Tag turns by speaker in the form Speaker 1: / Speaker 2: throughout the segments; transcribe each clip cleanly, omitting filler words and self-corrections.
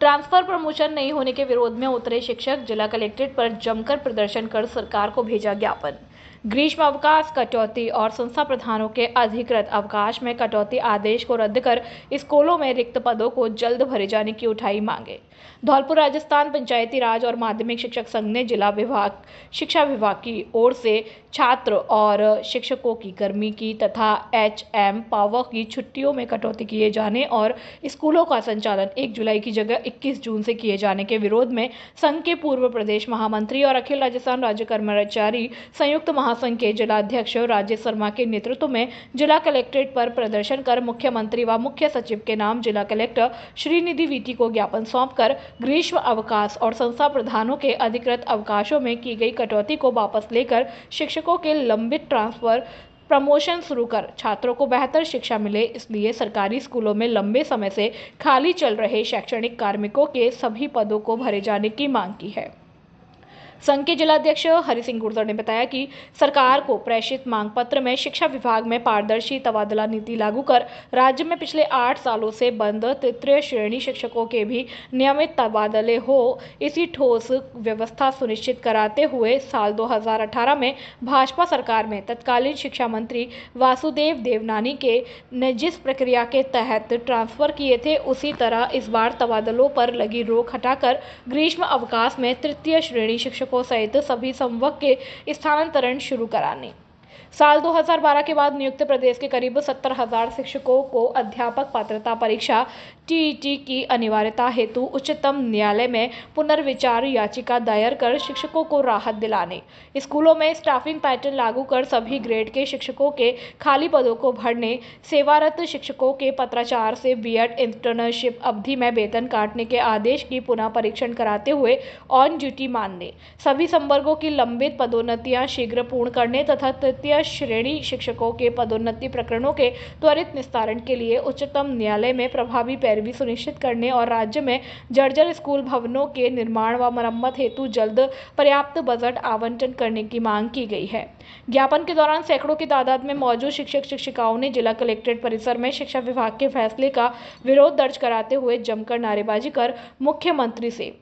Speaker 1: Transfer promotion नहीं होने के विरोध में उतरे शिक्षक, जिला कलेक्ट्रेट पर जमकर प्रदर्शन कर सरकार को भेजा ज्ञापन। ग्रीष्म अवकाश कटौती और संस्था प्रधानों के अधिकृत अवकाश में कटौती आदेश को रद्द कर स्कूलों में रिक्त पदों को जल्द भरे जाने की उठाई मांगे। धौलपुर राजस्थान पंचायती राज और माध्यमिक शिक्षक संघ ने जिला शिक्षा विभाग की ओर से छात्र और शिक्षकों की गर्मी की तथा HM पावर की छुट्टियों में कटौती किए जाने और स्कूलों का संचालन 1 जुलाई की जगह 21 जून से किए जाने के विरोध में संघ के पूर्व प्रदेश महामंत्री और अखिल राजस्थान राज्य कर्मचारी संयुक्त महासंघ के जिलाध्यक्ष राजेश शर्मा के नेतृत्व में जिला कलेक्ट्रेट पर प्रदर्शन कर मुख्यमंत्री व मुख्य सचिव के नाम जिला कलेक्टर श्रीनिधि वीटी को ज्ञापन सौंपकर ग्रीष्म अवकाश और संस्था प्रधानों के अधिकृत अवकाशों में की गई कटौती को वापस लेकर शिक्षकों के लंबित ट्रांसफर प्रमोशन शुरू कर छात्रों को बेहतर शिक्षा मिले, इसलिए सरकारी स्कूलों में लंबे समय से खाली चल रहे शैक्षणिक कार्मिकों के सभी पदों को भरे जाने की मांग की है। संघ के जिलाध्यक्ष हरि सिंह गुर्जर ने बताया कि सरकार को प्रेषित मांग पत्र में शिक्षा विभाग में पारदर्शी तबादला नीति लागू कर राज्य में पिछले 8 सालों से बंद तृतीय श्रेणी शिक्षकों के भी नियमित तबादले हो, इसी ठोस व्यवस्था सुनिश्चित कराते हुए साल 2018 में भाजपा सरकार में तत्कालीन शिक्षा मंत्री वासुदेव देवनानी ने जिस प्रक्रिया के तहत ट्रांसफर किए थे, उसी तरह इस बार तबादलों पर लगी रोक हटाकर ग्रीष्म अवकाश में तृतीय श्रेणी शिक्षकों सहित सभी संवर्ग के स्थानांतरण शुरू कराने। साल 2012 के बाद नियुक्त प्रदेश के करीब 70,000 शिक्षकों को अध्यापक पात्रता परीक्षा TET की अनिवार्यता हेतु उच्चतम न्यायालय में पुनर्विचार याचिका दायर कर शिक्षकों को राहत दिलाने, स्कूलों में स्टाफिंग पैटर्न लागू कर सभी ग्रेड के शिक्षकों के खाली पदों को भरने, सेवारत शिक्षकों के पत्राचार से B.Ed इंटर्नशिप अवधि में वेतन काटने के आदेश की पुनः परीक्षण कराते हुए ऑन ड्यूटी मानने, सभी संवर्गों की लंबित पदोन्नतियां शीघ्र पूर्ण करने तथा तृतीय श्रेणी शिक्षकों के पदोन्नति प्रकरणों के त्वरित निस्तारण के लिए उच्चतम न्यायालय में प्रभावी पैरवी सुनिश्चित करने और राज्य में जर्जर स्कूल भवनों के निर्माण व मरम्मत हेतु जल्द पर्याप्त बजट आवंटन करने की मांग की गई है। ज्ञापन के दौरान सैकड़ों की तादाद में मौजूद शिक्षक शिक्षिकाओं ने जिला कलेक्ट्रेट परिसर में शिक्षा विभाग के फैसले का विरोध दर्ज कराते हुए जमकर नारेबाजी कर मुख्यमंत्री से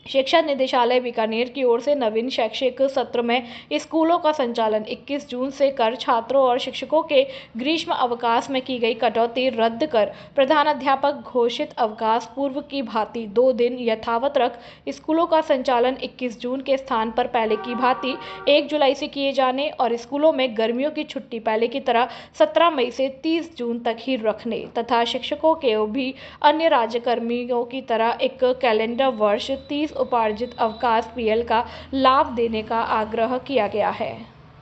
Speaker 1: शिक्षा निदेशालय बीकानेर की ओर से नवीन शैक्षिक सत्र में स्कूलों का संचालन 21 जून से कर छात्रों और शिक्षकों के ग्रीष्म अवकाश में की गई कटौती रद्द कर प्रधानाध्यापक घोषित अवकाश पूर्व की भांति 2 दिन यथावत रख स्कूलों का संचालन 21 जून के स्थान पर पहले की भांति 1 जुलाई से किए जाने और स्कूलों में गर्मियों की छुट्टी पहले की तरह 17 मई से 30 जून तक ही रखने तथा शिक्षकों के भी अन्य राज्यकर्मियों की तरह एक कैलेंडर वर्ष 30 उपार्जित अवकाश PL का लाभ देने का आग्रह किया गया है।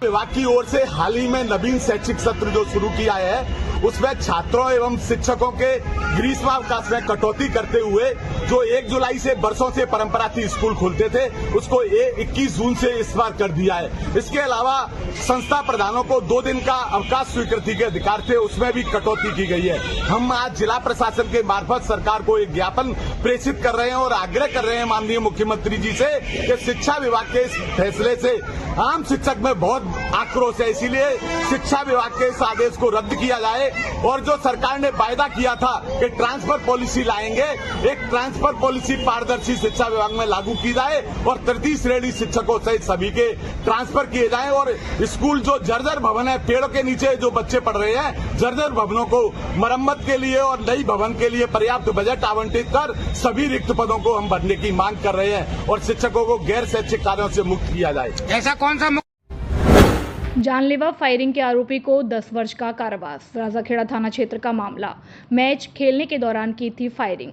Speaker 2: विभाग की ओर से हाल ही में नवीन शैक्षिक सत्र जो शुरू किया है, उसमें छात्रों एवं शिक्षकों के ग्रीष्मावकाश में कटौती करते हुए जो 1 जुलाई से बरसों से परंपरा थी स्कूल खुलते थे, उसको 21 जून से इस बार कर दिया है। इसके अलावा संस्था प्रधानों को 2 दिन का अवकाश स्वीकृति के अधिकार थे, उसमें भी कटौती की गई है। हम आज जिला प्रशासन के मार्फत सरकार को एक ज्ञापन प्रेषित कर रहे हैं और आग्रह कर रहे हैं माननीय मुख्यमंत्री जी से कि शिक्षा विभाग के इस फैसले से आम शिक्षक में बहुत आक्रोश है, इसीलिए शिक्षा विभाग के इस आदेश को रद्द किया जाए और जो सरकार ने वायदा किया था कि ट्रांसफर पॉलिसी लाएंगे, एक ट्रांसफर पॉलिसी पारदर्शी शिक्षा विभाग में लागू की जाए और तृतीय श्रेणी शिक्षकों सहित सभी के ट्रांसफर किए जाएं और स्कूल जो जर्जर भवन है, पेड़ों के नीचे जो बच्चे पढ़ रहे हैं, जर्जर भवनों को मरम्मत के लिए और नई भवन के लिए पर्याप्त बजट आवंटित कर सभी रिक्त पदों को हम भरने की मांग कर रहे हैं और शिक्षकों को गैर शैक्षिक कार्यों से मुक्त किया जाए।
Speaker 3: ऐसा कौन सा
Speaker 1: जानलेवा फायरिंग के आरोपी को 10 वर्ष का कारावास। राजाखेड़ा थाना क्षेत्र का मामला। मैच खेलने के दौरान की थी फायरिंग।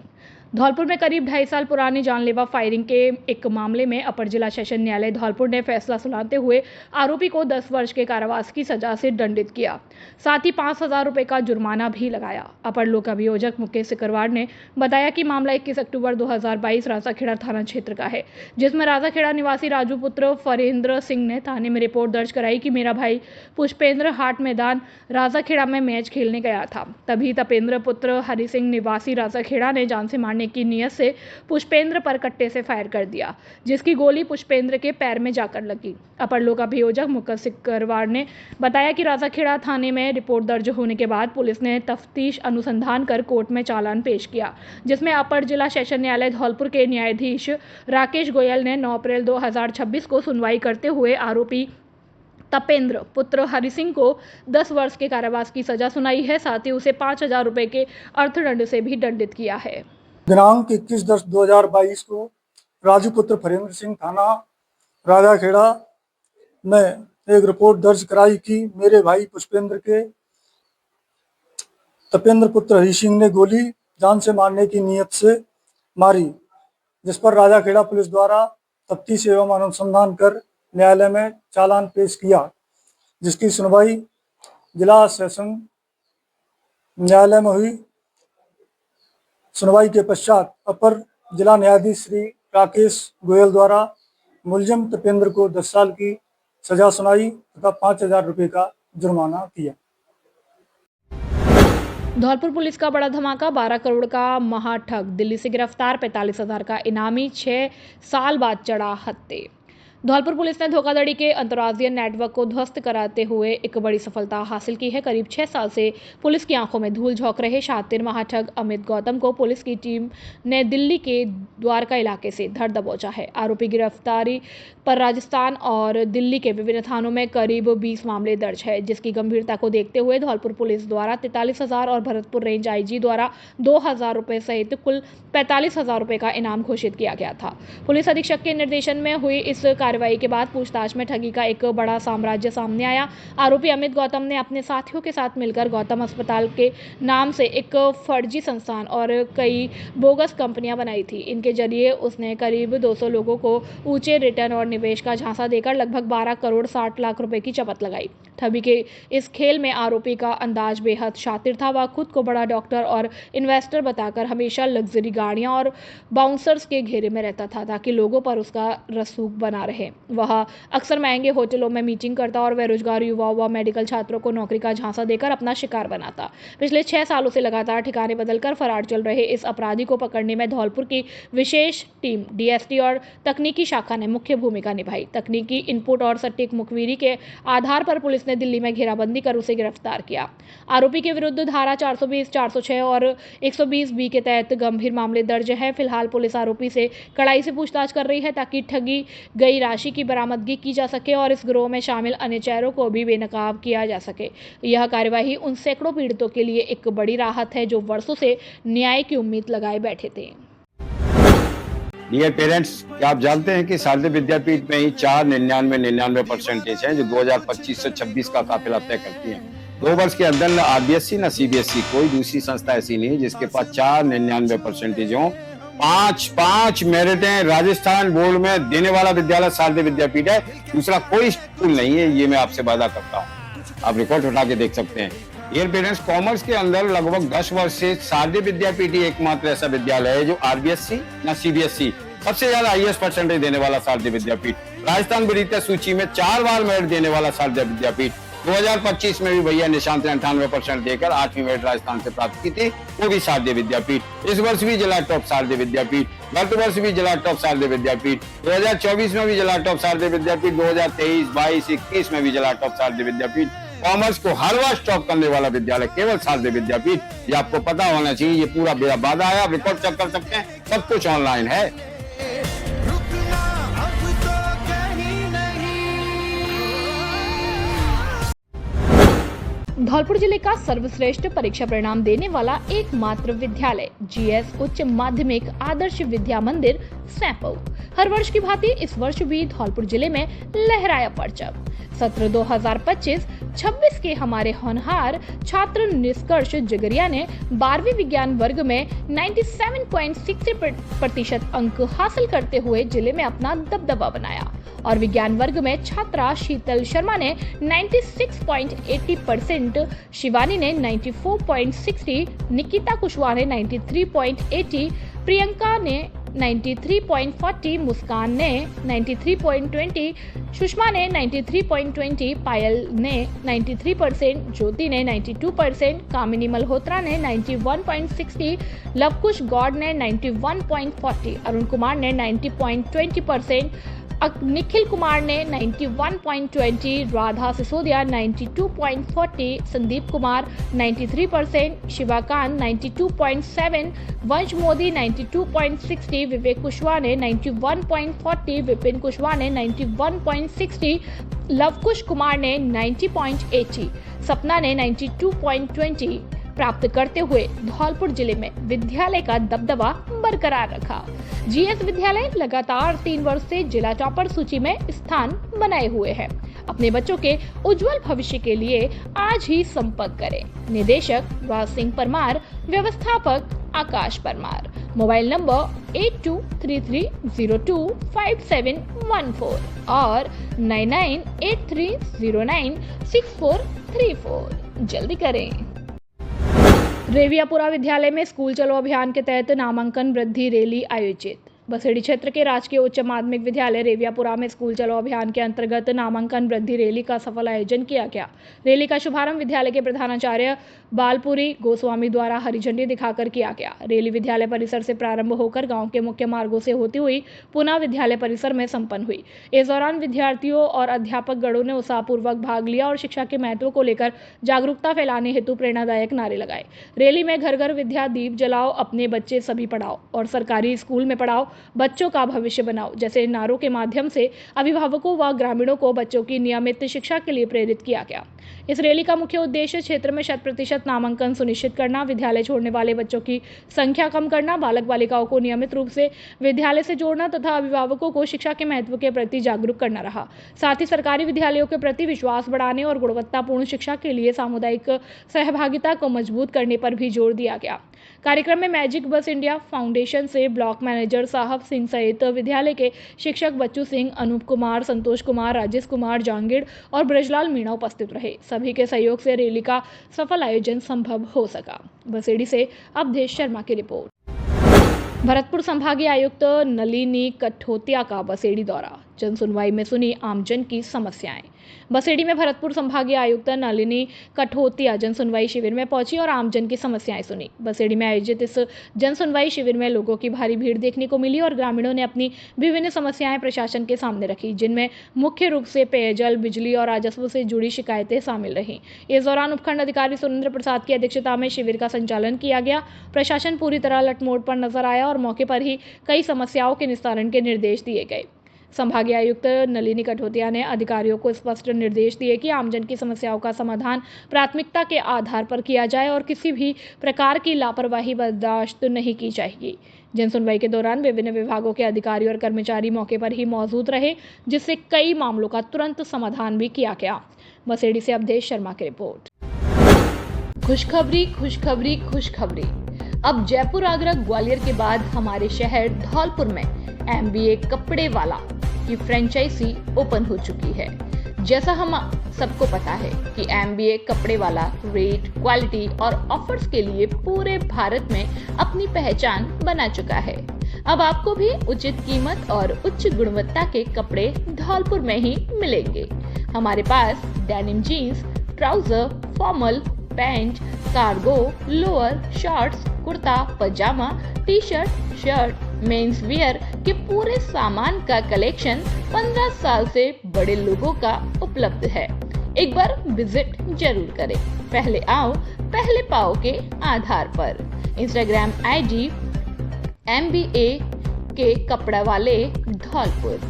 Speaker 1: धौलपुर में करीब 2.5 साल पुरानी जानलेवा फायरिंग के एक मामले में अपर जिला सेशन न्यायालय धौलपुर ने फैसला सुनाते हुए आरोपी को 10 वर्ष के कारावास की सजा से दंडित किया, साथ ही 5,000 रुपए का जुर्माना भी लगाया। अपर लोक अभियोजक मुकेश सिकरवार ने बताया कि मामला 21 अक्टूबर 2022 राजाखेड़ा थाना क्षेत्र का है, जिसमें राजाखेड़ा निवासी राजू पुत्र फरेंद्र सिंह ने थाने में रिपोर्ट दर्ज कराई कि मेरा भाई पुष्पेंद्र हाट मैदान राजाखेड़ा में मैच खेलने गया था, तभी तपेंद्र पुत्र हरि सिंह निवासी राजाखेड़ा ने जान से मारने मारने की नीयत से पुष्पेंद्र पर कट्टे से फायर कर दिया, जिसकी गोली पुष्पेंद्र के पैर में जाकर लगी। अपर लोक अभियोजक मुकेश सिकरवार ने बताया कि राजाखेड़ा थाने में रिपोर्ट दर्ज होने के बाद पुलिस ने तफ्तीश अनुसंधान कर कोर्ट में चालान पेश किया, जिसमें अपर जिला सेशन न्यायालय धौलपुर के न्यायाधीश राकेश गोयल ने 9 अप्रैल 2026 को सुनवाई करते हुए आरोपी तपेंद्र पुत्र हरि सिंह को 10 वर्ष के कारावास की सजा सुनाई है। साथ ही उसे 5,000 रुपए के अर्थदंड से भी दंडित किया है।
Speaker 3: दिनांक 21/10/2022 को राजू पुत्र फरेंद्र सिंह थाना राजाखेड़ा में एक रिपोर्ट दर्ज कराई कि मेरे भाई पुष्पेंद्र के तपेंद्र पुत्र हरि सिंह ने गोली जान से मारने की नीयत से मारी, जिस पर राजाखेड़ा पुलिस द्वारा तफ्तीश एवं अनुसंधान कर न्यायालय में चालान पेश किया, जिसकी सुनवाई जिला सेशन न्यायालय में हुई। सुनवाई के पश्चात अपर जिला न्यायाधीश श्री राकेश गोयल द्वारा मुलजिम तपेंद्र को 10 साल की सजा सुनाई तथा 5,000 रुपये का जुर्माना किया।
Speaker 1: धौलपुर पुलिस का बड़ा धमाका, 12 करोड़ का महाठग दिल्ली से गिरफ्तार, 45,000 का इनामी, 6 साल बाद चढ़ा हत्थे। धौलपुर पुलिस ने धोखाधड़ी के अंतर्राज्यीय नेटवर्क को ध्वस्त कराते हुए एक बड़ी सफलता हासिल की है। करीब 6 साल से पुलिस की आंखों में धूल झोंक रहे शातिर महाठग अमित गौतम को पुलिस की टीम ने दिल्ली के द्वारका इलाके से धर दबोचा है। आरोपी गिरफ्तारी पर राजस्थान और दिल्ली के विभिन्न थानों में करीब 20 मामले दर्ज है, जिसकी गंभीरता को देखते हुए धौलपुर पुलिस द्वारा 43,000 और भरतपुर रेंज आईजी द्वारा 2,000 रुपये सहित कुल 45,000 रुपये का इनाम घोषित किया गया था। पुलिस अधीक्षक के निर्देशन में हुई इस कार्रवाई के बाद पूछताछ में ठगी का एक बड़ा साम्राज्य सामने आया। आरोपी अमित गौतम ने अपने साथियों के साथ मिलकर गौतम अस्पताल के नाम से एक फर्जी संस्थान और कई बोगस कंपनियां बनाई थी। इनके जरिए उसने करीब 200 लोगों को ऊंचे रिटर्न और निवेश का झांसा देकर लगभग 12 करोड़ 60 लाख रुपए की चपत लगाई। ठगी के इस खेल में आरोपी का अंदाज बेहद शातिर था। वह खुद को बड़ा डॉक्टर और इन्वेस्टर बताकर हमेशा लग्जरी गाड़ियां और बाउंसर्स के घेरे में रहता था, ताकि लोगों पर उसका रसूख बना रहे। वह अक्सर महंगे होटलों में मीटिंग करता और बेरोजगार युवाओं व मेडिकल छात्रों को नौकरी का झांसा देकर अपना शिकार बनाता। पिछले 6 सालों से लगातार ठिकाने बदलकर फरार चल रहे इस अपराधी को पकड़ने में धौलपुर की विशेष टीम डीएसटी और तकनीकी शाखा ने मुख्य भूमिका निभाई। तकनीकी इनपुट और सटीक मुखबिरी के आधार पर पुलिस ने दिल्ली में घेराबंदी कर उसे गिरफ्तार किया। आरोपी के विरुद्ध धारा 420, 406 और 120B के तहत गंभीर मामले दर्ज हैं। फिलहाल पुलिस आरोपी से कड़ाई से पूछताछ कर रही है, ताकि ठगी गई राशि की बरामदगी की जा सके और इस गिरोह में शामिल अन्य चेहरों को भी बेनकाब किया जा सके। यह कार्यवाही उन सैकड़ों पीड़ितों के लिए एक बड़ी राहत है, जो वर्षों से न्याय की उम्मीद लगाए बैठे थे।
Speaker 4: डियर पेरेंट्स, क्या आप जानते हैं कि शारदीय विद्यापीठ में ही 4,99% है जो 2025 से 26 का काफिला तय करती है। 2 वर्ष के अंदर न RBSE न CBSE कोई दूसरी संस्था ऐसी नहीं है जिसके पास 4,99% हो। 5 मेरिटें राजस्थान बोर्ड में देने वाला विद्यालय शारदीय विद्यापीठ है, दूसरा कोई स्कूल नहीं है, ये मैं आपसे वादा करता हूँ। आप रिकॉर्ड उठा के देख सकते हैं। डियर पेरेंट्स, कॉमर्स के अंदर लगभग 10 वर्ष से शारदीय विद्यापीठ ही एकमात्र ऐसा विद्यालय है जो RBSE या CBSE सबसे ज्यादा हाईएस्ट परसेंटेज देने वाला शारदीय विद्यापीठ, राजस्थान वरीयता सूची में 4 बार मेरिट देने वाला शारदीय विद्यापीठ। 2025 में भी भैया निशांत ने 98% देकर 8वीं मेरिट राजस्थान से प्राप्त की थी, वो भी शारदीय विद्यापीठ। इस वर्ष भी जिला टॉप शारदीय विद्यापीठ, गत वर्ष भी जिला टॉप शारदीय विद्यापीठ, 2024 में भी जिला टॉप शारदीय विद्यापीठ, 2023, 22, 21 में भी जिला टॉप शारदीय विद्यापीठ। कॉमर्स को हर वर्ष टॉप करने वाला विद्यालय केवल शारदीय विद्यापीठ, ये आपको पता होना चाहिए। ये पूरा मेरा वादा है, आप रिकॉर्ड चेक कर सकते हैं, सब कुछ ऑनलाइन है।
Speaker 1: धौलपुर जिले का सर्वश्रेष्ठ परीक्षा परिणाम देने वाला एकमात्र विद्यालय GS उच्च माध्यमिक आदर्श विद्या मंदिर सैंपौ हर वर्ष की भांति इस वर्ष भी धौलपुर जिले में लहराया परचम। सत्र 2025-26 के हमारे होनहार छात्र निष्कर्ष जगरिया ने 12वीं विज्ञान वर्ग में 97.60% अंक हासिल करते हुए जिले में अपना दबदबा बनाया और विज्ञान वर्ग में छात्रा शीतल शर्मा ने 96.80%, शिवानी ने 94.60%, निकिता कुशवाहा ने 93.80%, प्रियंका ने 93.40, मुस्कान ने 93.20, सुषमा ने 93.20, पायल ने 93%, ज्योति ने 92%, कामिनी मल्होत्रा ने 91.60, लवकुश गौड़ ने 91.40, अरुण कुमार ने 90.20%, निखिल कुमार ने 91.20, राधा सिसोदिया 92.40, संदीप कुमार 93%, शिवाकांत 92.7, वंश मोदी 92.60, विवेक कुशवाहा ने 91.40, विपिन कुशवाहा ने 91.60, लवकुश कुमार ने 90.80, सपना ने 92.20 प्राप्त करते हुए धौलपुर जिले में विद्यालय का दबदबा बरकरार रखा। जीएस विद्यालय लगातार 3 वर्ष से जिला टॉपर सूची में स्थान बनाए हुए है। अपने बच्चों के उज्जवल भविष्य के लिए आज ही संपर्क करें। निदेशक राज सिंह परमार, व्यवस्थापक आकाश परमार, मोबाइल नंबर 8233025714 और 9983096434। जल्दी करें। रेवियापुरा विद्यालय में स्कूल चलो अभियान के तहत नामांकन वृद्धि रैली आयोजित। बसेड़ी क्षेत्र के राजकीय उच्च माध्यमिक विद्यालय रेवियापुरा में स्कूल चलो अभियान के अंतर्गत नामांकन वृद्धि रैली का सफल आयोजन किया गया। रैली का शुभारंभ विद्यालय के प्रधानाचार्य बालपुरी गोस्वामी द्वारा हरी झंडी दिखाकर किया गया। रैली विद्यालय परिसर से प्रारंभ होकर गांव के मुख्य मार्गों से होती हुई पुनः विद्यालय परिसर में संपन्न हुई। इस दौरान विद्यार्थियों और अध्यापक गणों ने उत्साहपूर्वक भाग लिया और शिक्षा के महत्व को लेकर जागरूकता फैलाने हेतु प्रेरणादायक नारे लगाए। रैली में घर घर विद्या दीप जलाओ, अपने बच्चे सभी पढ़ाओ और सरकारी स्कूल में पढ़ाओ, बच्चों का भविष्य बनाओ जैसे नारों के माध्यम से अभिभावकों व ग्रामीणों को बच्चों की नियमित शिक्षा के लिए प्रेरित किया गया। इस रैली का मुख्य उद्देश्य क्षेत्र में 100% नामांकन सुनिश्चित करना, विद्यालय छोड़ने वाले बच्चों की संख्या कम करना, बालक बालिकाओं को नियमित रूप से विद्यालय से जोड़ना तथा अभिभावकों को शिक्षा के महत्व के प्रति जागरूक करना रहा। साथ ही सरकारी विद्यालयों के प्रति विश्वास बढ़ाने और गुणवत्तापूर्ण शिक्षा के लिए सामुदायिक सहभागिता को मजबूत करने पर भी जोर दिया गया। कार्यक्रम में मैजिक बस इंडिया फाउंडेशन से ब्लॉक मैनेजर साहब सिंह सहित विद्यालय के शिक्षक बच्चू सिंह, अनूप कुमार, संतोष कुमार, राजेश कुमार जांगीड़ और ब्रजलाल मीणा उपस्थित रहे। सभी के सहयोग से रैली का सफल आयोजन संभव हो सका। बसेड़ी से अवधेश शर्मा की रिपोर्ट। भरतपुर संभागीय आयुक्त नलिनी कठोतिया का बसेड़ी दौरा, जन सुनवाई में सुनी आमजन की समस्याएं। बसेड़ी में भरतपुर संभागीय आयुक्त नलिनी कठोतिया जन सुनवाई शिविर में पहुंची और आमजन की समस्याएं सुनी। बसेड़ी में आयोजित इस जन सुनवाई शिविर में लोगों की भारी भीड़ देखने को मिली और ग्रामीणों ने अपनी विभिन्न समस्याएं प्रशासन के सामने रखी, जिनमें मुख्य रूप से पेयजल, बिजली और राजस्व से जुड़ी शिकायतें शामिल रहीं। इस दौरान उपखंड अधिकारी सुरेंद्र प्रसाद की अध्यक्षता में शिविर का संचालन किया गया। प्रशासन पूरी तरह लटमोट पर नजर आया और मौके पर ही कई समस्याओं के निस्तारण के निर्देश दिए गए। संभागीय आयुक्त नलिनी कठोतिया ने अधिकारियों को स्पष्ट निर्देश दिए कि आमजन की समस्याओं का समाधान प्राथमिकता के आधार पर किया जाए और किसी भी प्रकार की लापरवाही बर्दाश्त नहीं की जाएगी। जन सुनवाई के दौरान विभिन्न विभागों के अधिकारी और कर्मचारी मौके पर ही मौजूद रहे, जिससे कई मामलों का तुरंत समाधान भी किया गया। बसेड़ी से अवधेश शर्मा की रिपोर्ट। खुशखबरी, खुशखबरी, खुशखबरी। अब जयपुर, आगरा, ग्वालियर के बाद हमारे शहर धौलपुर में MBA कपड़े वाला की फ्रेंचाइजी ओपन हो चुकी है। जैसा हम सबको पता है कि MBA कपड़े वाला रेट, क्वालिटी और ऑफर्स के लिए पूरे भारत में अपनी पहचान बना चुका है। अब आपको भी उचित कीमत और उच्च गुणवत्ता के कपड़े धौलपुर में ही मिलेंगे। हमारे पास denim jeans, trouser, formal, pant, cargo, lower, shorts, kurta, pyjama, t-shirt, shirt, men's wear के पूरे सामान का कलेक्शन 15 साल से बड़े लोगों का उपलब्ध है। एक बार विजिट जरूर करें। पहले आओ पहले पाओ के आधार पर। इंस्टाग्राम ID MBA के कपड़ा वाले धौलपुर।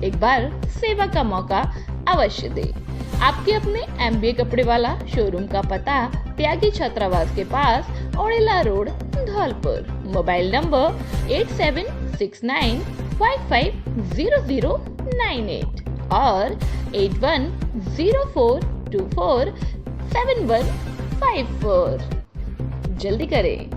Speaker 1: एक बार सेवा का मौका अवश्य दे। आपके अपने MBA कपड़े वाला शोरूम का पता त्यागी छात्रावास के पास ओड़ेला रोड, धौलपुर। मोबाइल नंबर 8769550098 और 8104247154। जल्दी करें।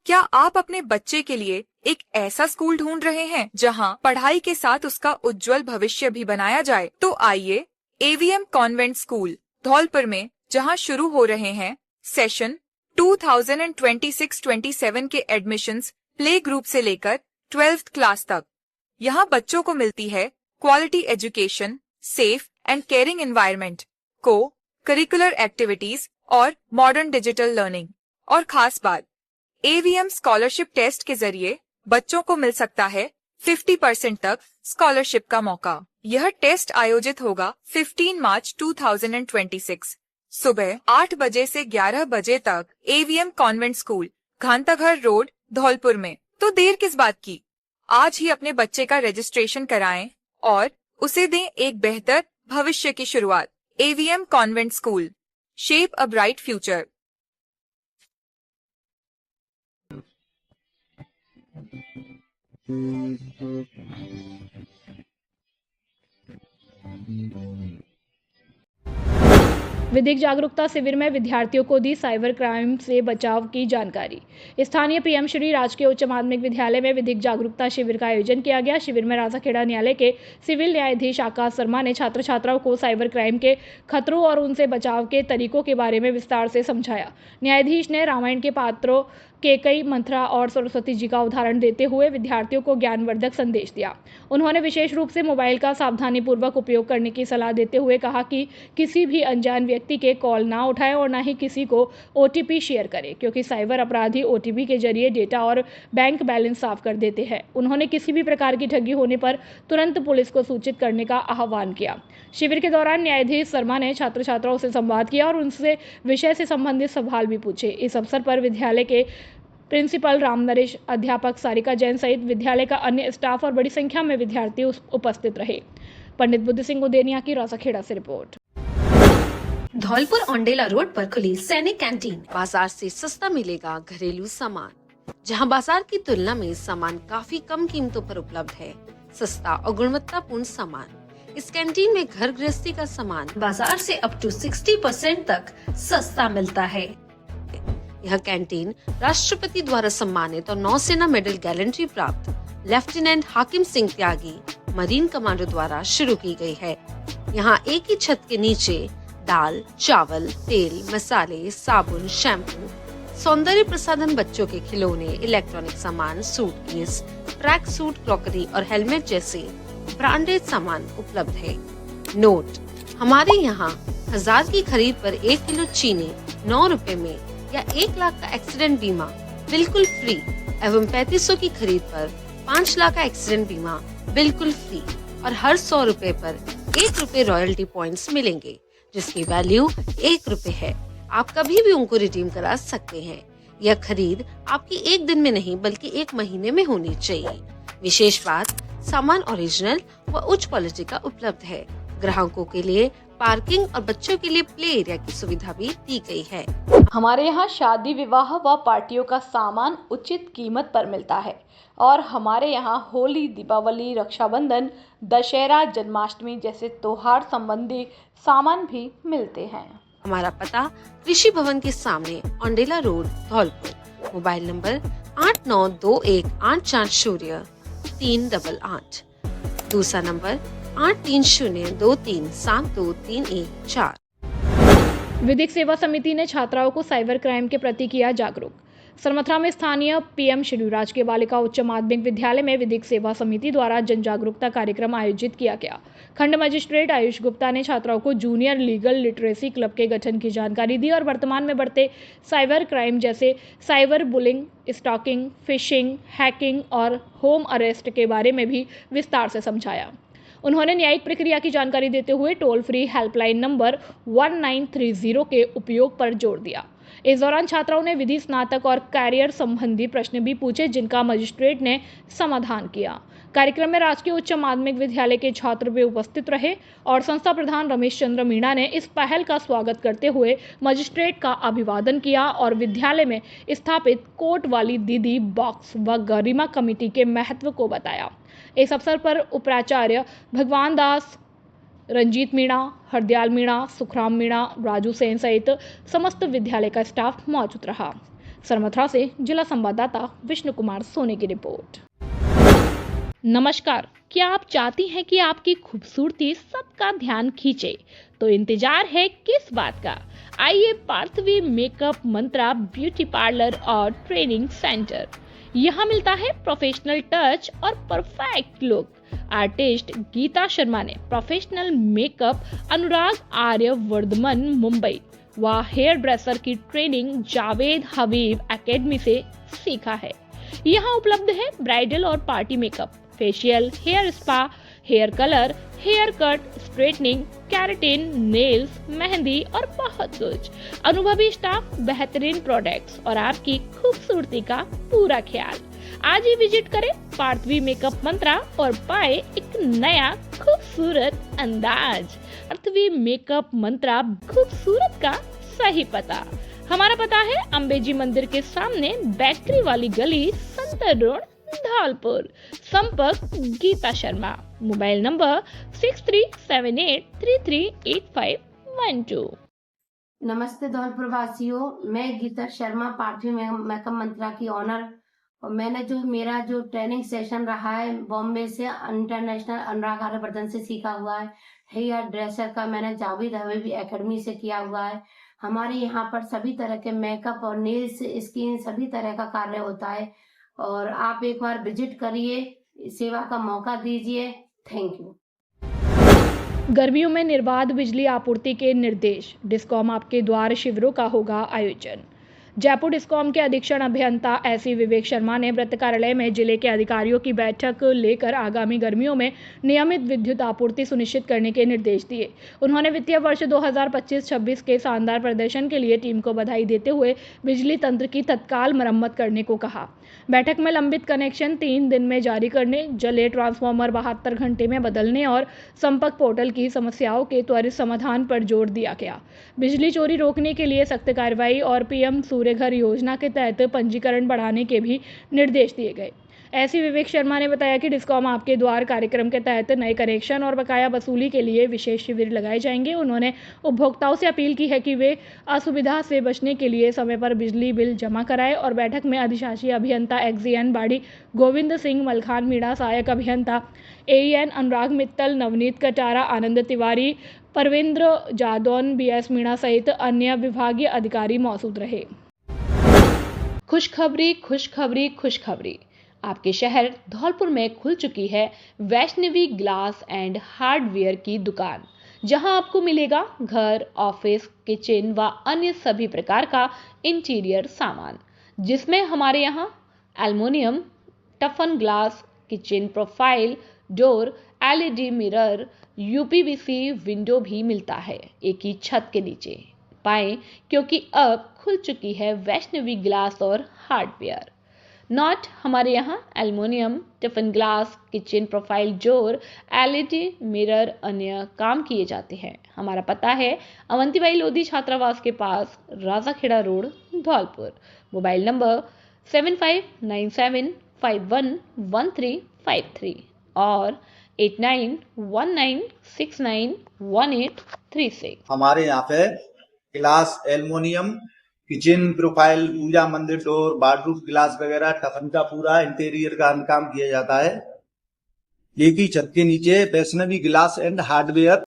Speaker 5: क्या आप अपने बच्चे के लिए एक ऐसा स्कूल ढूंढ रहे हैं जहां पढ़ाई के साथ उसका उज्जवल भविष्य भी बनाया जाए? तो आइए AVM कॉन्वेंट स्कूल धौलपुर में, जहां शुरू हो रहे हैं सेशन 2026-27 के एडमिशन्स प्ले ग्रुप से लेकर 12th क्लास तक। यहाँ बच्चों को मिलती है quality education, safe and caring environment, curricular activities और मॉडर्न डिजिटल लर्निंग। और खास बात, AVM स्कॉलरशिप टेस्ट के जरिए बच्चों को मिल सकता है 50% तक स्कॉलरशिप का मौका। यह टेस्ट आयोजित होगा 15 मार्च 2026 सुबह 8 बजे से 11 बजे तक AVM convent school, Ghantaghar road, Dholpur में। तो देर किस बात की, आज ही अपने बच्चे का रजिस्ट्रेशन कराएं और उसे दें एक बेहतर भविष्य की शुरुआत। AVM convent school, shape a bright future.
Speaker 1: विधिक जागरूकता शिविर में विद्यार्थियों को दी साइबर क्राइम से बचाव की जानकारी। स्थानीय PM श्री राजकीय उच्च माध्यमिक विद्यालय में विधिक जागरूकता शिविर का आयोजन किया गया। शिविर में राजाखेड़ा न्यायालय के सिविल न्यायाधीश आकाश शर्मा ने छात्र छात्राओं को साइबर क्राइम के खतरों और उनसे बचाव के तरीकों के बारे में विस्तार से समझाया। न्यायाधीश ने रामायण के पात्रों केकई, मंथरा और सरस्वती जी का उदाहरण देते हुए विद्यार्थियों को ज्ञानवर्धक संदेश दिया। उन्होंने विशेष रूप से मोबाइल का सावधानीपूर्वक उपयोग करने की सलाह देते हुए कहा कि किसी भी अनजान व्यक्ति के कॉल ना उठाएं और न ही किसी को OTP शेयर करें, क्योंकि साइबर अपराधी OTP के जरिए डेटा और बैंक बैलेंस साफ कर देते हैं। उन्होंने किसी भी प्रकार की ठगी होने पर तुरंत पुलिस को सूचित करने का आह्वान किया। शिविर के दौरान न्यायाधीश शर्मा ने छात्र छात्राओं से संवाद किया और उनसे विषय से संबंधित सवाल भी पूछे। इस अवसर पर विद्यालय के प्रिंसिपल राम नरेश, अध्यापक सारिका जैन सहित विद्यालय का अन्य स्टाफ और बड़ी संख्या में विद्यार्थी उपस्थित रहे। पंडित बुद्ध सिंह उदेनिया की राजाखेड़ा से रिपोर्ट।
Speaker 6: धौलपुर औंडेला रोड पर खुली सैनिक कैंटीन। बाजार से सस्ता मिलेगा घरेलू सामान, जहां बाजार की तुलना में सामान काफी कम कीमतों पर उपलब्ध है। सस्ता और गुणवत्तापूर्ण सामान। इस कैंटीन में घर गृहस्थी का सामान बाजार से अप टू 60% तक सस्ता मिलता है। यह कैंटीन राष्ट्रपति द्वारा सम्मानित और नौसेना मेडल गैलेंट्री प्राप्त लेफ्टिनेंट हाकिम सिंह त्यागी, मरीन कमांडो द्वारा शुरू की गई है। यहाँ एक ही छत के नीचे दाल, चावल, तेल, मसाले, साबुन, शैम्पू, सौंदर्य प्रसाधन, बच्चों के खिलौने, इलेक्ट्रॉनिक सामान, सूटकेस, ट्रैक सूट, क्रॉकरी और हेलमेट जैसे ब्रांडेड सामान उपलब्ध है। नोट: हमारे यहाँ 1000 की खरीद पर 1 किलो चीनी 9 रुपए में या 1 लाख का एक्सीडेंट बीमा बिल्कुल फ्री एवं 3500 की खरीद पर 5 लाख का एक्सीडेंट बीमा बिल्कुल फ्री और हर 100 रुपए पर 1 रुपए रॉयल्टी पॉइंट्स मिलेंगे, जिसकी वैल्यू 1 रुपए है। आप कभी भी उनको रिडीम करा सकते हैं। यह खरीद आपकी 1 दिन में नहीं बल्कि 1 महीने में होनी चाहिए। विशेष बात, सामान ओरिजिनल व उच्च क्वालिटी का उपलब्ध है। ग्राहकों के लिए पार्किंग और बच्चों के लिए प्ले एरिया की सुविधा भी दी गई है।
Speaker 1: हमारे यहाँ शादी, विवाह व पार्टियों का सामान उचित कीमत पर मिलता है और हमारे यहाँ होली, दीपावली, रक्षाबंधन, दशहरा, जन्माष्टमी जैसे त्योहार संबंधी सामान भी मिलते हैं।
Speaker 6: हमारा पता कृषि भवन के सामने, Aundela road, Dholpur. Mobile number 8921840388। दूसरा नंबर 8302372314।
Speaker 1: विधिक सेवा समिति ने छात्राओं को साइबर क्राइम के प्रति किया जागरूक। सरमथरा में स्थानीय PM श्री राजकीय बालिका उच्च माध्यमिक विद्यालय में विधिक सेवा समिति द्वारा जन जागरूकता कार्यक्रम आयोजित किया गया। खंड मजिस्ट्रेट आयुष गुप्ता ने छात्राओं को जूनियर लीगल लिटरेसी क्लब के गठन की जानकारी दी और वर्तमान में बढ़ते साइबर क्राइम जैसे cyber bullying, stalking, phishing, hacking और होम अरेस्ट के बारे में भी विस्तार से समझाया। उन्होंने न्यायिक प्रक्रिया की जानकारी देते हुए टोल फ्री हेल्पलाइन नंबर 1930 के उपयोग पर जोर दिया। इस दौरान छात्राओं ने विधि स्नातक और कैरियर संबंधी प्रश्न भी पूछे, जिनका मजिस्ट्रेट ने समाधान किया। कार्यक्रम में राजकीय उच्च माध्यमिक विद्यालय के छात्र भी उपस्थित रहे और संस्था प्रधान रमेश चंद्र मीणा ने इस पहल का स्वागत करते हुए मजिस्ट्रेट का अभिवादन किया और विद्यालय में स्थापित कोर्ट वाली दीदी बॉक्स व गरिमा कमेटी के महत्व को बताया। इस अवसर पर उपाचार्य भगवान दास, रंजीत मीणा, हरदयाल मीणा, सुखराम मीणा, राजू सेन सहित समस्त विद्यालय का स्टाफ मौजूद रहा। सरमथरा से जिला संवाददाता विष्णु कुमार सोनी की रिपोर्ट। नमस्कार, क्या आप चाहती हैं कि आपकी खूबसूरती सबका ध्यान खींचे? तो इंतजार है किस बात का? आइए Parthvi makeup mantra beauty parlour और ट्रेनिंग सेंटर। यहाँ मिलता है प्रोफेशनल टच और perfect look. Artist Gita Sharma ने प्रोफेशनल मेकअप अनुराग आर्य वर्धमन मुंबई व हेयर ड्रेसर की ट्रेनिंग जावेद हबीब एकेडमी से सीखा है। यहाँ उपलब्ध है ब्राइडल और party makeup, facial, hair spa, hair colour, haircut, straightening, keratin, nails, mehndi और बहुत कुछ। अनुभवी स्टाफ, बेहतरीन प्रोडक्ट्स और आपकी खूबसूरती का पूरा ख्याल। आज ही विजिट करें पार्थवी मेकअप मंत्रा और पाए एक नया खूबसूरत अंदाज। पार्थवी मेकअप मंत्रा, खूबसूरत का सही पता। हमारा पता है अंबेजी मंदिर के सामने बेकरी वाली गली, संतर रोड, धौलपुर। संपर्क गीता शर्मा। Mobile number 6378338512।
Speaker 7: नमस्ते धौलपुर वासियों, मैं गीता शर्मा, पार्थवी मेकअप मंत्रा की ऑनर। और मैंने मेरा ट्रेनिंग सेशन रहा है बॉम्बे से इंटरनेशनल अनुराग आर्यवर्धन से सीखा हुआ है। हेयर ड्रेसर का मैंने जावेद हबीब एकेडमी से किया हुआ है। हमारे यहाँ पर सभी तरह के मेकअप और नेल्स, स्किन सभी तरह का कार्य होता है और आप एक बार विजिट करिए, सेवा का मौका दीजिए। Thank you.
Speaker 1: गर्मियों में निर्बाध बिजली आपूर्ति के निर्देश। डिस्कॉम आपके द्वार शिविरों का होगा आयोजन। जयपुर डिस्कॉम के अधीक्षण अभियंता एससी विवेक शर्मा ने व्रत कार्यालय में जिले के अधिकारियों की बैठक लेकर आगामी गर्मियों में नियमित विद्युत आपूर्ति सुनिश्चित करने के निर्देश दिए। उन्होंने वित्तीय वर्ष 2025-26 के शानदार प्रदर्शन के लिए टीम को बधाई देते हुए बिजली तंत्र की तत्काल मरम्मत करने को कहा। बैठक में लंबित कनेक्शन 3 दिन में जारी करने, जले ट्रांसफार्मर 72 घंटे में बदलने और संपर्क पोर्टल की समस्याओं के त्वरित समाधान पर जोर दिया गया। बिजली चोरी रोकने के लिए सख्त कार्रवाई और पीएम सूर्य घर योजना के तहत पंजीकरण बढ़ाने के भी निर्देश दिए गए। एससी विवेक शर्मा ने बताया कि डिस्कॉम आपके द्वार कार्यक्रम के तहत नए कनेक्शन और बकाया वसूली के लिए विशेष शिविर लगाए जाएंगे। उन्होंने उपभोक्ताओं से अपील की है कि वे असुविधा से बचने के लिए समय पर बिजली बिल जमा कराएं और बैठक में अधिशासी अभियंता एक्सईएन बाड़ी गोविंद सिंह, मलखान मीणा, सहायक अभियंता एईएन अनुराग मित्तल, नवनीत कटारा, आनंद तिवारी, परवेंद्र जादौन, बीएस मीणा सहित अन्य विभागीय अधिकारी मौजूद रहे। खुशखबरी, खुशखबरी, खुशखबरी। आपके शहर धौलपुर में खुल चुकी है वैष्णवी ग्लास एंड हार्डवेयर की दुकान, जहां आपको मिलेगा घर, ऑफिस, किचन व अन्य सभी प्रकार का इंटीरियर सामान, जिसमें हमारे यहाँ aluminium, toughen glass, kitchen profile, door, LED mirror, UPVC window भी मिलता है एक ही छत के नीचे। पाएं, क्योंकि अब खुल चुकी है वैष्णवी ग्लास और हार्डवेयर। नॉट हमारे यहाँ aluminium, tiffin glass, kitchen profile, door, LED mirror अन्य काम किए जाते हैं। हमारा पता है अवंतीबाई लोधी छात्रावास के पास, Rajakheda road, Dholpur. Mobile number 7597511353 और 8919691836।
Speaker 8: हमारे यहाँ पे ग्लास, एल्युमिनियम, किचन प्रोफाइल, पूजा मंदिर डोर, बाथरूम ग्लास वगैरह टफन का पूरा इंटीरियर का काम किया जाता है। एक ही छत के नीचे Vaishnavi glass and hardware.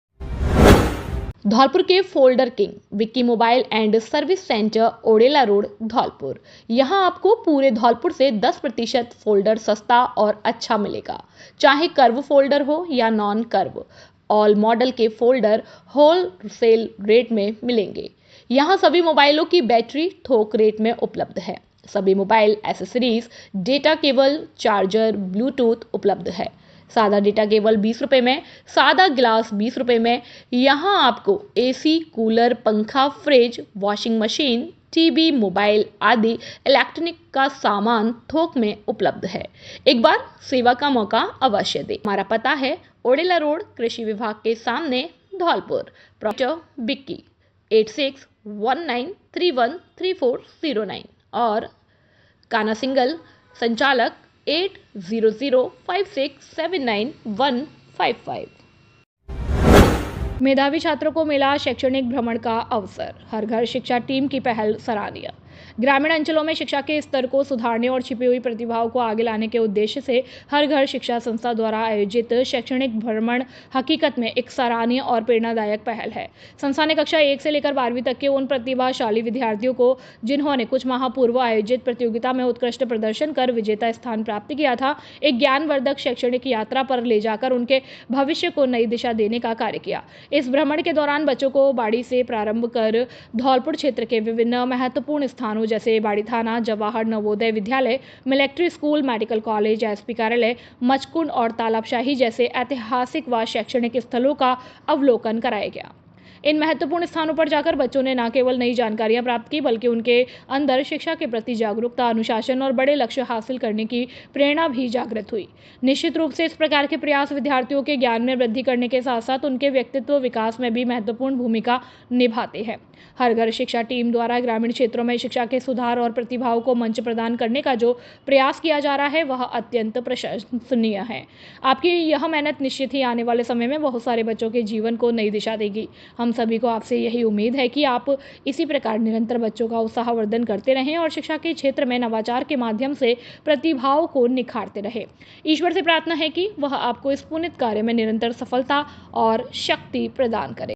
Speaker 1: Dholpur के folder king Vicky mobile and service centre, Odela road, Dholpur. यहां आपको पूरे धौलपुर से 10% फोल्डर सस्ता और अच्छा मिलेगा, चाहे कर्व फोल्डर हो या नॉन कर्व। ऑल मॉडल के फोल्डर होलसेल रेट में मिलेंगे। यहाँ सभी मोबाइलों की बैटरी थोक रेट में उपलब्ध है। सभी mobile accessories, data cable, charger, Bluetooth उपलब्ध है। सादा डेटा केबल 20 रुपए में, सादा ग्लास 20 रुपए में। यहाँ आपको एसी, कूलर, पंखा, fridge, washing machine, TV, mobile आदि इलेक्ट्रॉनिक का सामान थोक में उपलब्ध है। एक बार सेवा का मौका अवश्य दें। हमारा पता है ओडेला रोड, कृषि विभाग के सामने, धौलपुर। प्रोपराइटर बिक्की 8619313409 और काना सिंगल, संचालक 8005679155। मेधावी छात्रों को मिला शैक्षणिक भ्रमण का अवसर। हर घर शिक्षा टीम की पहल सराहनीय। ग्रामीण अंचलों में शिक्षा के स्तर को सुधारने और छिपी हुई प्रतिभाओं को आगे लाने के उद्देश्य से हर घर शिक्षा संस्था द्वारा आयोजित शैक्षणिक भ्रमण हकीकत में एक सराहनीय और प्रेरणादायक पहल है। संस्था ने कक्षा 1 से लेकर 12वीं तक के उन प्रतिभाशाली विद्यार्थियों को जिन्होंने कुछ माह पूर्व आयोजित प्रतियोगिता में उत्कृष्ट प्रदर्शन कर विजेता स्थान प्राप्त किया था, एक ज्ञानवर्धक शैक्षणिक यात्रा पर ले जाकर उनके भविष्य को नई दिशा देने का कार्य किया। इस भ्रमण के दौरान बच्चों को बाड़ी से प्रारंभ कर धौलपुर क्षेत्र के विभिन्न महत्वपूर्ण स्थानों जैसे बाड़ी थाना, Jawahar Navodaya Vidyalaya, military school, medical college, SP कार्यालय, मचकुंड और तालाबशाही जैसे ऐतिहासिक व शैक्षणिक स्थलों का अवलोकन कराया गया। इन महत्वपूर्ण स्थानों पर जाकर बच्चों ने न केवल नई जानकारियां प्राप्त की बल्कि उनके अंदर शिक्षा के प्रति जागरूकता, अनुशासन और बड़े लक्ष्य हासिल करने की प्रेरणा भी जागृत हुई। निश्चित रूप से इस प्रकार के प्रयास विद्यार्थियों के ज्ञान में वृद्धि करने के साथ साथ उनके व्यक्तित्व विकास में भी महत्वपूर्ण भूमिका निभाते हैं। हर घर शिक्षा टीम द्वारा ग्रामीण क्षेत्रों में शिक्षा के सुधार और प्रतिभाओं को मंच प्रदान करने का जो प्रयास किया जा रहा है वह अत्यंत प्रशंसनीय है। आपकी यह मेहनत निश्चित ही आने वाले समय में बहुत सारे बच्चों के जीवन को नई दिशा देगी। हम सभी को आपसे यही उम्मीद है कि आप इसी प्रकार निरंतर बच्चों का उत्साहवर्धन करते रहें और शिक्षा के क्षेत्र में नवाचार के माध्यम से प्रतिभाओं को निखारते रहें। ईश्वर से प्रार्थना है कि वह आपको इस पुनीत कार्य में निरंतर सफलता और शक्ति प्रदान करे।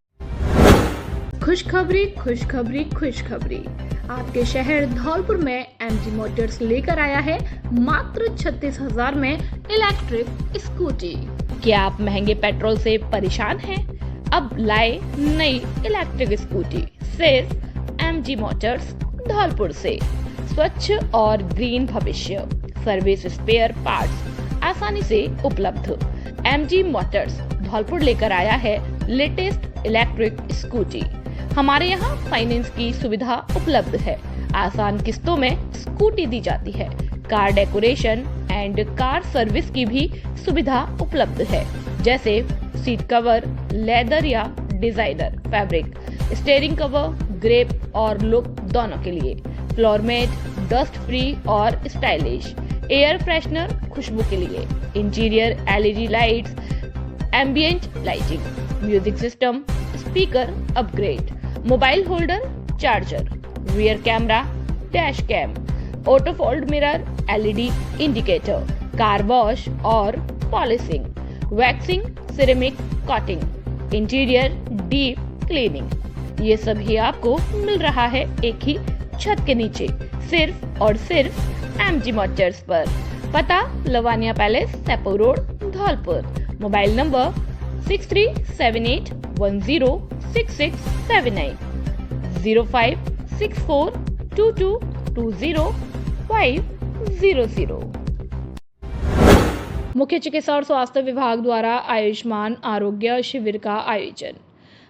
Speaker 1: खुशखबरी खुशखबरी खुशखबरी, आपके शहर धौलपुर में एमजी मोटर्स लेकर आया है मात्र 36,000 में इलेक्ट्रिक स्कूटी। क्या आप महंगे पेट्रोल से परेशान हैं? अब लाए नई इलेक्ट्रिक स्कूटी सिर्फ एमजी मोटर्स धौलपुर से। स्वच्छ और ग्रीन भविष्य, सर्विस स्पेयर पार्ट्स आसानी से उपलब्ध। एमजी मोटर्स धौलपुर लेकर आया है लेटेस्ट इलेक्ट्रिक स्कूटी। हमारे यहाँ फाइनेंस की सुविधा उपलब्ध है। आसान किस्तों में स्कूटी दी जाती है। Car decoration and car service की भी सुविधा उपलब्ध है, जैसे सीट कवर, लेदर या designer fabric, steering cover, grip और लुक दोनों के लिए, फ्लोर मैट डस्ट फ्री और स्टाइलिश, एयर फ्रेशनर खुशबू के लिए, interior LED lights, ambient lighting, music system, speaker upgrade, mobile holder, charger, rear camera, dash cam, auto fold mirror, LED indicator, car wash और polishing, waxing, ceramic coating, interior deep cleaning, ये सभी आपको मिल रहा है एक ही छत के नीचे, सिर्फ और सिर्फ एमजी मोटर्स पर। पता Lavania palace, Sepau road, Dholpur. Mobile number 6378106679 056422200500। मुख्य चिकित्सा और स्वास्थ्य विभाग द्वारा आयुष्मान आरोग्य शिविर का आयोजन।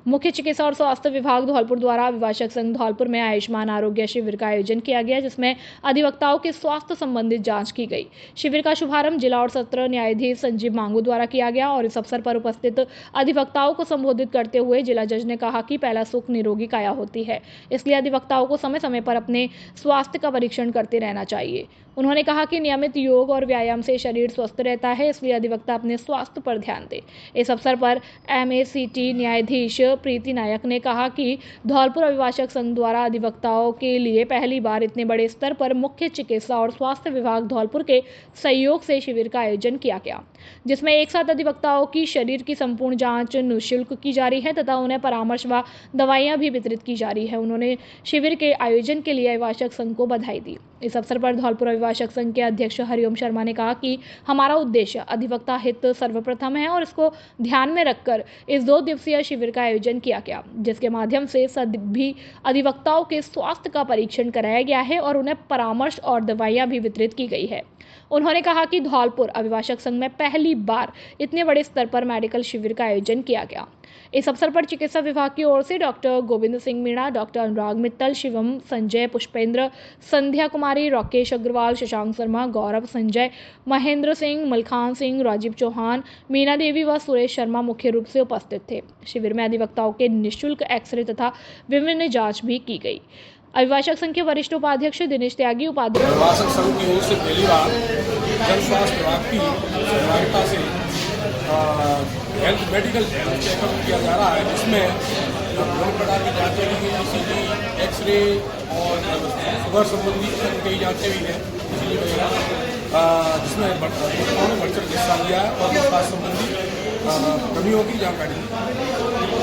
Speaker 1: मुख्य चिकित्सा और स्वास्थ्य विभाग धौलपुर द्वारा अभिभाषक संघ धौलपुर में आयुष्मान आरोग्य शिविर का आयोजन किया गया, जिसमें अधिवक्ताओं के स्वास्थ्य संबंधित जांच की गई। शिविर का शुभारंभ जिला और सत्र न्यायाधीश संजीव मांगू द्वारा किया गया और इस अवसर पर उपस्थित अधिवक्ताओं को संबोधित करते हुए जिला जज ने कहा कि पहला सुख निरोगी काया होती है, इसलिए अधिवक्ताओं को समय समय पर अपने स्वास्थ्य का परीक्षण करते रहना चाहिए। उन्होंने कहा कि नियमित योग और व्यायाम से शरीर स्वस्थ रहता है, इसलिए अधिवक्ता अपने स्वास्थ्य पर ध्यान दें। इस अवसर पर एमएसीटी न्यायाधीश प्रीति नायक ने कहा कि धौलपुर अभिभाषक संघ द्वारा अधिवक्ताओं के लिए पहली बार इतने बड़े स्तर पर मुख्य चिकित्सा और स्वास्थ्य विभाग धौलपुर के सहयोग से शिविर का आयोजन किया गया, जिसमें एक साथ अधिवक्ताओं की शरीर की संपूर्ण जांच निःशुल्क की जा रही है तथा उन्हें परामर्श व दवाइयां भी वितरित की जा रही है। उन्होंने शिविर के आयोजन के लिए अभिभाषक संघ को बधाई दी। इस अवसर पर धौलपुर अभिभाषक संघ के अध्यक्ष हरिओम शर्मा ने कहा कि हमारा उद्देश्य अधिवक्ता हित सर्वप्रथम है और इसको ध्यान में रखकर इस 2 दिवसीय शिविर का आयोजन किया गया, जिसके माध्यम से सभी अधिवक्ताओं के स्वास्थ्य का परीक्षण कराया गया है और उन्हें परामर्श और दवाइयां भी वितरित की गई है। उन्होंने कहा कि धौलपुर अभिभाषक संघ में पहली बार इतने बड़े स्तर पर मेडिकल शिविर का आयोजन किया गया। इस अवसर पर चिकित्सा विभाग की ओर से डॉक्टर गोविंद सिंह मीणा, डॉक्टर अनुराग मित्तल, शिवम, संजय, पुष्पेंद्र, संध्या कुमारी, राकेश अग्रवाल, शशांक शर्मा, गौरव, संजय, महेंद्र सिंह, मलखान सिंह, राजीव चौहान, मीना देवी व सुरेश शर्मा मुख्य रूप से उपस्थित थे। शिविर में अधिवक्ताओं के निःशुल्क एक्सरे तथा विभिन्न जांच भी की गई। अभिभाषक संघ के वरिष्ठ उपाध्यक्ष दिनेश त्यागी, उपाध्यक्ष
Speaker 9: अभिभाषक संघ की ओर से पहली बार जन स्वास्थ्य विभाग की सहभागिता से मेडिकल चेकअप किया जा रहा है, जिसमें विभिन्न प्रकार की जांचें की गई, ईसीजी, एक्सरे और शुगर संबंधी कई जांचें भी हैं इसलिए वगैरह, जिसमें उन्होंने बढ़ चढ़ के हिस्सा लिया है और स्वास्थ्य संबंधी कमियों की जानकारी दी।